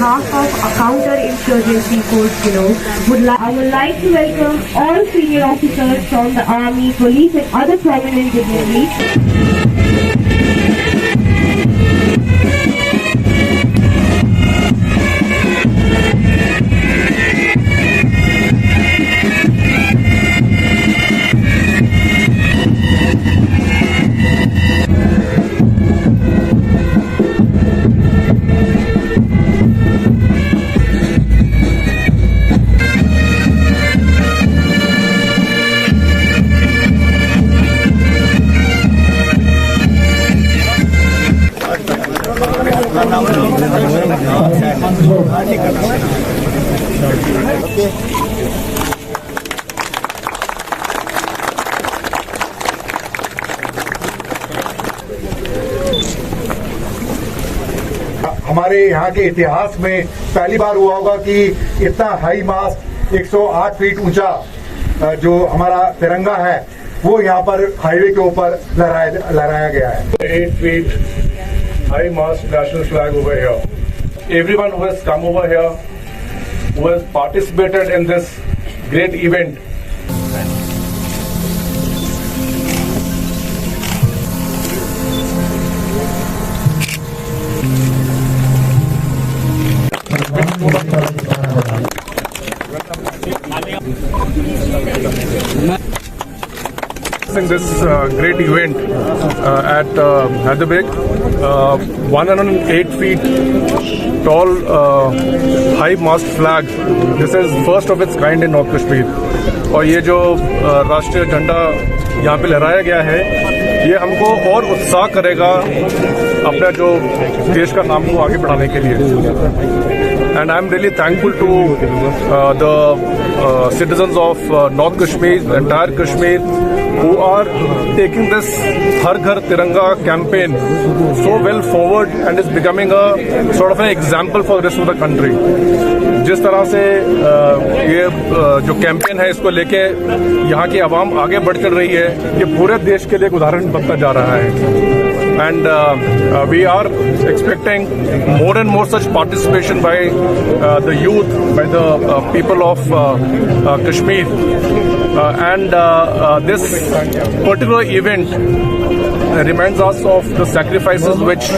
behalf of a counter-insurgency force below, I would like to welcome all senior officers from the Army, Police and other prominent dignitaries. हमारे यहाँ के इतिहास में पहली बार हुआ होगा कि इतना हाई मास्ट 108 फीट ऊंचा जो हमारा तिरंगा है वो यहाँ पर हाईवे के ऊपर लहराया गया है. 8 feet high mast national flag over here. Everyone who has come over here, who has participated in this great event, in this great event at Hyderabad, 108 feet tall high mast flag. This is first of its kind in North Kashmir. और ये जो राष्ट्रीय झंडा यहाँ पे लहराया गया है, ये हमको और उत्साह करेगा अपने जो देश का नाम को आगे बढ़ाने के लिए. And I'm really thankful to the citizens of North Kashmir, the entire Kashmir, who are taking this Har Ghar Tiranga campaign so well forward and is becoming a sort of an example for the rest of the country. जिस तरह से ये जो campaign है इसको लेके यहाँ की आवाम आगे बढ़ चल रही है, ये पूरे देश के लिए एक उदाहरण बनता जा रहा है. And we are expecting more and more such participation by the youth, by the people of Kashmir. And this particular event reminds us of the sacrifices which